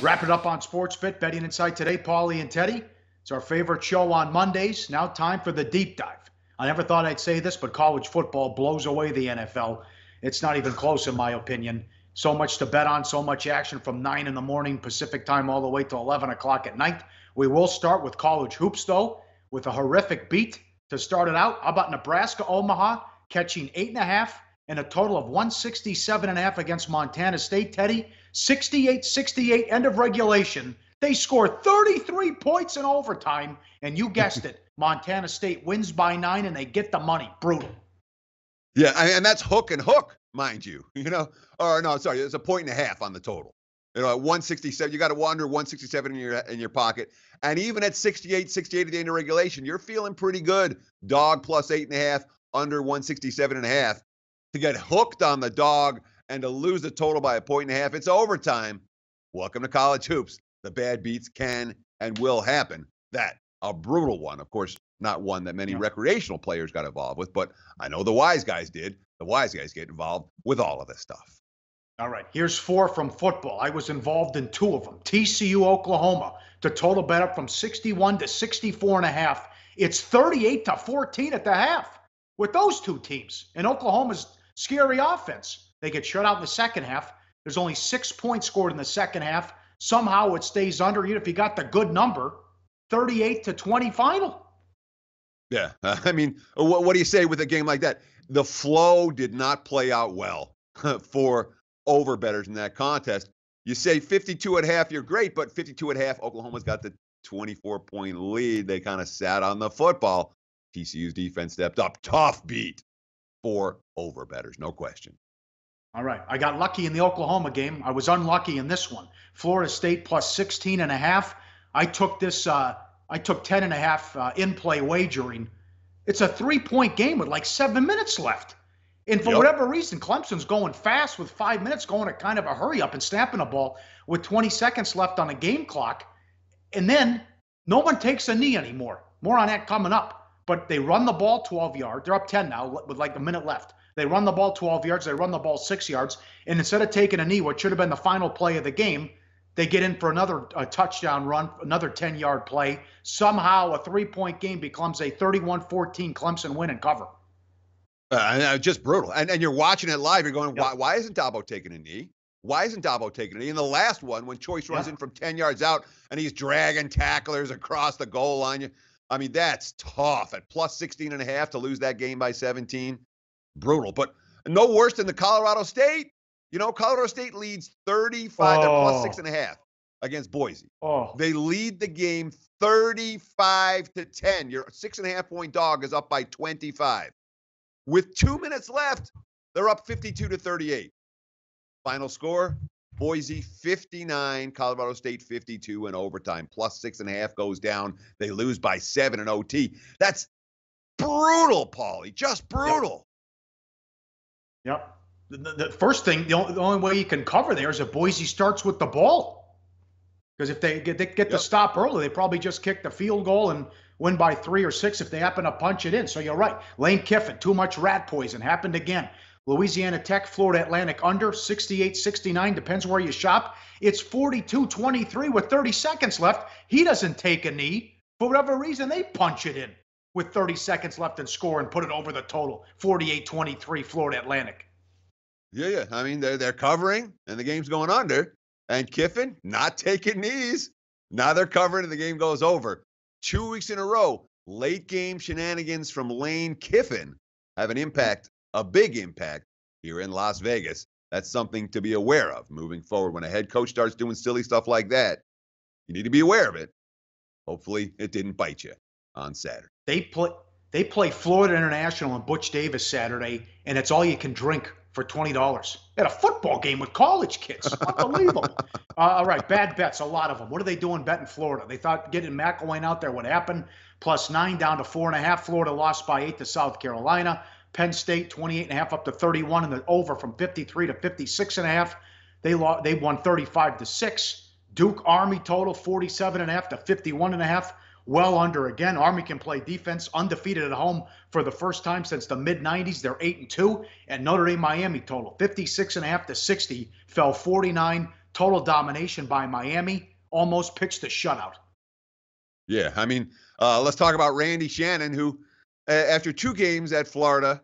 Wrap it up on SportsBit, Betting Insight today, Pauly and Teddy. It's our favorite show on Mondays. Now time for the deep dive. I never thought I'd say this, but college football blows away the NFL. It's not even close, in my opinion. So much to bet on, so much action from 9 in the morning Pacific time all the way to 11 o'clock at night. We will start with college hoops, though, with a horrific beat to start it out. How about Nebraska, Omaha, catching 8.5 and a total of 167.5 against Montana State. Teddy, 68-68, end of regulation. They score 33 points in overtime, and you guessed it, Montana State wins by 9, and they get the money. Brutal. Yeah, and that's hook and hook, mind you. Or no, sorry, it's a 1.5 on the total. At 167, you got to under 167 in your pocket, and even at 68 at the end of regulation, you're feeling pretty good. Dog plus 8.5, under 167.5. To get hooked on the dog and to lose the total by a 1.5, it's overtime. Welcome to college hoops. The bad beats can and will happen. That, a brutal one. Of course, not one that many recreational players got involved with, but I know the wise guys did. The wise guys get involved with all of this stuff. All right, here's 4 from football. I was involved in 2 of them. TCU, Oklahoma, the total bet up from 61 to 64.5. It's 38-14 at the half with those 2 teams. And Oklahoma's scary offense. They get shut out in the second half. There's only 6 points scored in the second half. Somehow it stays under, even if you got the good number, 38-20 final. Yeah, I mean, what do you say with a game like that? The flow did not play out well for overbettors in that contest. You say 52 at half, you're great, but 52 at half, Oklahoma's got the 24-point lead. They kind of sat on the football. TCU's defense stepped up. Tough beat for overbettors, no question. All right. I got lucky in the Oklahoma game. I was unlucky in this one. Florida State plus 16.5. I took this, I took 10.5 in-play wagering. It's a 3-point game with like 7 minutes left. And for whatever reason, Clemson's going fast with 5 minutes, going at kind of a hurry up and snapping a ball with 20 seconds left on the game clock. And then no one takes a knee anymore. More on that coming up. But they run the ball 12 yards. They're up 10 now with like a minute left. They run the ball 12 yards. They run the ball 6 yards. And instead of taking a knee, what should have been the final play of the game, they get in for another touchdown run, another 10-yard play. Somehow a 3-point game becomes a 31-14 Clemson win and cover. Just brutal. And you're watching it live. You're going, why isn't Dabo taking a knee? Why isn't Dabo taking a knee? In the last one, when Choice runs in from 10 yards out and he's dragging tacklers across the goal line, I mean, that's tough. At plus 16.5 to lose that game by 17, brutal. But no worse than the Colorado State. Colorado State leads 35. They're plus 6.5 against Boise. They lead the game 35-10. Your 6.5-point dog is up by 25. With 2 minutes left, they're up 52-38. Final score, Boise 59, Colorado State 52 in overtime. Plus 6.5 goes down. They lose by 7 in OT. That's brutal, Pauly. Just brutal. Yep. The first thing, the only way you can cover there is if Boise starts with the ball. Because if they get the stop early, they probably just kick the field goal and win by 3 or 6 if they happen to punch it in. So you're right. Lane Kiffin, too much rat poison. Happened again. Louisiana Tech, Florida Atlantic under 68-69. Depends where you shop. It's 42-23 with 30 seconds left. He doesn't take a knee. For whatever reason, they punch it in with 30 seconds left and score and put it over the total. 48-23 Florida Atlantic. Yeah. I mean, they're covering and the game's going under. And Kiffin not taking knees. Now they're covering and the game goes over. 2 weeks in a row, late game shenanigans from Lane Kiffin have an impact, a big impact here in Las Vegas. That's something to be aware of moving forward. When a head coach starts doing silly stuff like that, you need to be aware of it. Hopefully it didn't bite you on Saturday. They play Florida International and Butch Davis Saturday, and it's all you can drink for $20 at a football game with college kids. Unbelievable. All right, bad bets, a lot of them. What are they doing betting Florida? They thought getting McElwain out there would happen. Plus 9 down to 4.5. Florida lost by 8 to South Carolina. Penn State 28.5 up to 31, and the over from 53 to 56.5. They won 35-6. Duke Army total 47.5 to 51.5. Well under again. Army can play defense, undefeated at home for the first time since the mid-90s. They're 8-2. And Notre Dame Miami total 56.5 to 60 fell 49 total domination by Miami, almost pitched a shutout. Yeah, I mean, let's talk about Randy Shannon, who, after 2 games at Florida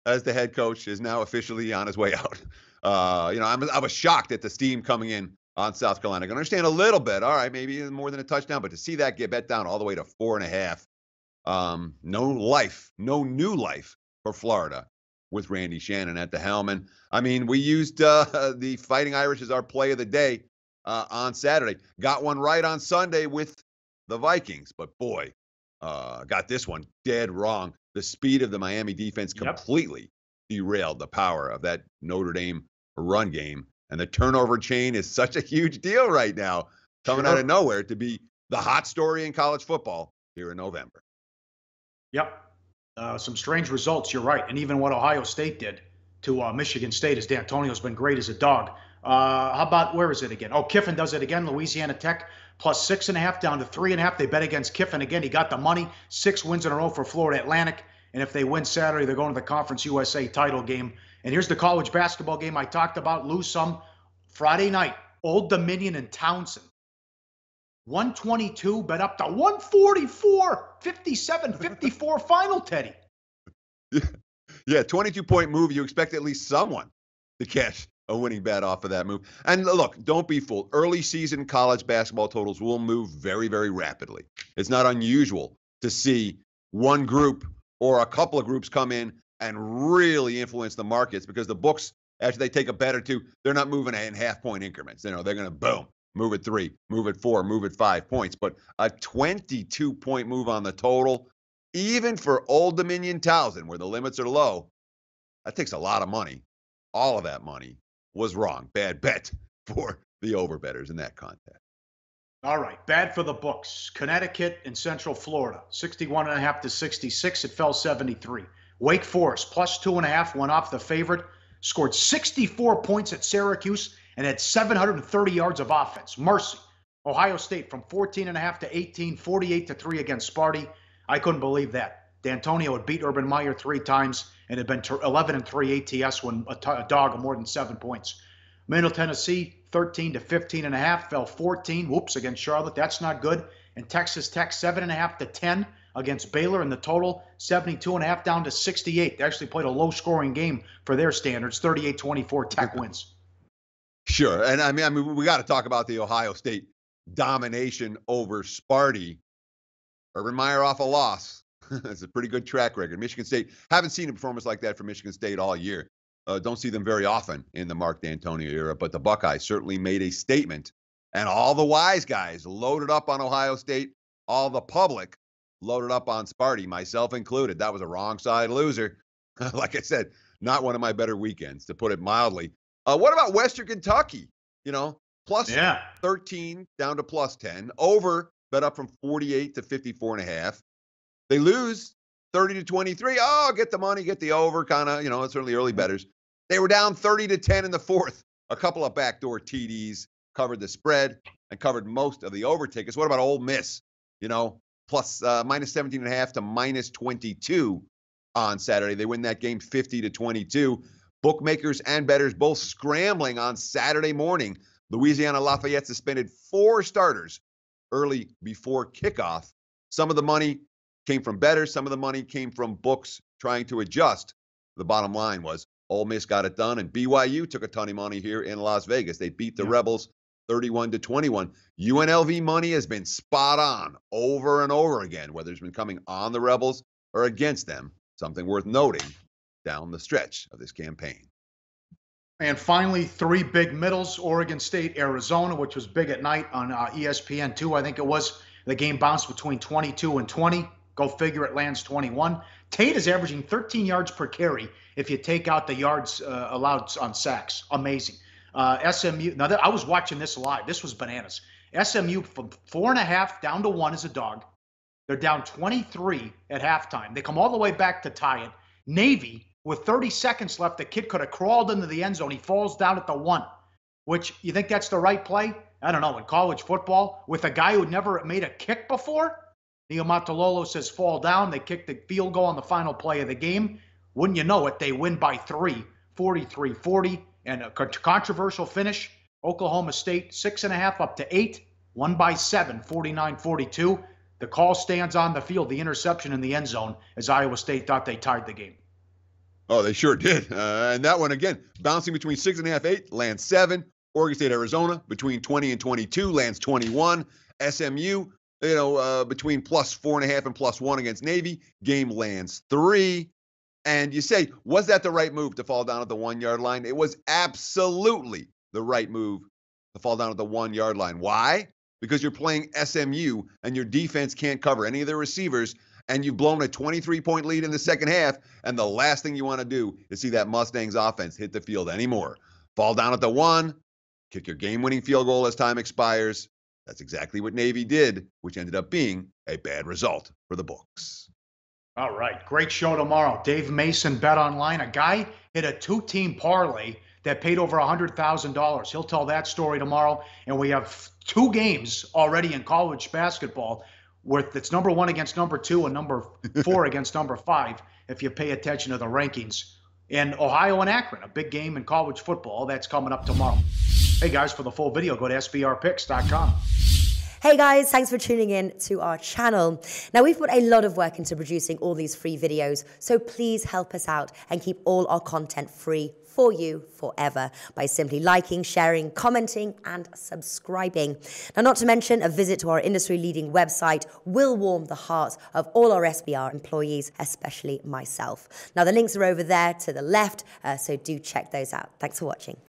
as the head coach, is now officially on his way out. I was shocked at the steam coming in on South Carolina. I can understand a little bit. All right, maybe more than a touchdown, but to see that get bet down all the way to 4.5, no new life for Florida with Randy Shannon at the helm. And I mean, we used the Fighting Irish as our play of the day on Saturday. Got one right on Sunday with the Vikings, but boy, got this one dead wrong. The speed of the Miami defense completely derailed the power of that Notre Dame run game. And the turnover chain is such a huge deal right now, coming out of nowhere to be the hot story in college football here in November. Yep. Some strange results, you're right. And even what Ohio State did to Michigan State, as D'Antonio's been great as a dog. How about, where is it again? Oh, Kiffin does it again. Louisiana Tech plus 6.5 down to 3.5. They bet against Kiffin again. He got the money. 6 wins in a row for Florida Atlantic. And if they win Saturday, they're going to the Conference USA title game. And here's the college basketball game I talked about. Lose some. Friday night, Old Dominion and Townsend. 122, bet up to 144, 57-54 final, Teddy. Yeah, 22-point move. You expect at least someone to catch a winning bet off of that move. And look, don't be fooled. Early season college basketball totals will move very, very rapidly. It's not unusual to see one group or a couple of groups come in and really influence the markets, because the books, after they take a bet or two, they're not moving in half-point increments. They're going to boom, move it 3, move it 4, move it 5 points. But a 22-point move on the total, even for Old Dominion Townsend, where the limits are low, that takes a lot of money. All of that money was wrong. Bad bet for the overbettors in that contest. All right, bad for the books. Connecticut and Central Florida, 61.5 to 66. It fell 73. Wake Forest, plus 2.5, went off the favorite, scored 64 points at Syracuse, and had 730 yards of offense. Mercy. Ohio State from 14.5 to 18, 48 to 3 against Sparty. I couldn't believe that. D'Antonio had beat Urban Meyer 3 times and had been 11-3 ATS when a dog of more than 7 points. Middle Tennessee, 13 to 15.5, fell 14. Whoops, against Charlotte. That's not good. And Texas Tech, 7.5 to 10 against Baylor, and the total 72.5 down to 68. They actually played a low-scoring game for their standards. 38-24 Tech wins. Sure, and I mean, we got to talk about the Ohio State domination over Sparty. Urban Meyer off a loss. That's a pretty good track record. Michigan State, haven't seen a performance like that from Michigan State all year. Don't see them very often in the Mark D'Antonio era, but the Buckeyes certainly made a statement. And all the wise guys loaded up on Ohio State. All the public loaded up on Sparty, myself included. That was a wrong side loser. Like I said, not one of my better weekends, to put it mildly. What about Western Kentucky? Plus 13 down to plus 10. Over, bet up from 48 to 54.5. They lose 30 to 23. Oh, get the money, get the over, kind of, it's certainly early bettors. They were down 30 to 10 in the fourth. A couple of backdoor TDs covered the spread and covered most of the over tickets. What about Ole Miss? Plus minus 17.5 to minus 22 on Saturday. They win that game 50 to 22. Bookmakers and bettors both scrambling on Saturday morning. Louisiana Lafayette suspended 4 starters early before kickoff. Some of the money came from bettors. Some of the money came from books trying to adjust. The bottom line was Ole Miss got it done, and BYU took a ton of money here in Las Vegas. They beat the Rebels 31 to 21. UNLV money has been spot on over and over again, whether it's been coming on the Rebels or against them. Something worth noting down the stretch of this campaign. And finally, 3 big middles, Oregon State, Arizona, which was big at night on ESPN2, I think it was. The game bounced between 22 and 20. Go figure, it lands 21. Tate is averaging 13 yards per carry if you take out the yards allowed on sacks. Amazing. SMU, now I was watching this live. This was bananas. SMU from 4.5 down to 1 as a dog. They're down 23 at halftime. They come all the way back to tie it. Navy, with 30 seconds left, the kid could have crawled into the end zone. He falls down at the 1, which, you think that's the right play? I don't know. In college football, with a guy who never made a kick before, Neil Matalolo says fall down. They kick the field goal on the final play of the game. Wouldn't you know it, they win by 3, 43-40, and a controversial finish. Oklahoma State 6.5 up to 8, won by 7, 49-42. The call stands on the field, the interception in the end zone, as Iowa State thought they tied the game. Oh, they sure did. And that one, again, bouncing between 6.5, 8, lands 7. Oregon State, Arizona, between 20 and 22, lands 21. SMU, between plus 4.5 and plus 1 against Navy, game lands 3. And you say, was that the right move to fall down at the 1-yard line? It was absolutely the right move to fall down at the 1-yard line. Why? Because you're playing SMU and your defense can't cover any of their receivers, and you've blown a 23-point lead in the second half, and the last thing you want to do is see that Mustangs offense hit the field anymore. Fall down at the 1, kick your game-winning field goal as time expires. That's exactly what Navy did, which ended up being a bad result for the books. All right, great show tomorrow. Dave Mason, Bet Online. A guy hit a 2-team parlay that paid over $100,000. He'll tell that story tomorrow. And we have 2 games already in college basketball where it's number 1 against number 2 and number 4 against number 5, if you pay attention to the rankings. In Ohio and Akron, a big game in college football. That's coming up tomorrow. Hey, guys, for the full video, go to sbrpicks.com. Hey guys, thanks for tuning in to our channel. Now, we've put a lot of work into producing all these free videos, so please help us out and keep all our content free for you forever by simply liking, sharing, commenting, and subscribing. Now, not to mention, a visit to our industry-leading website will warm the hearts of all our SBR employees, especially myself. Now, the links are over there to the left, so do check those out. Thanks for watching.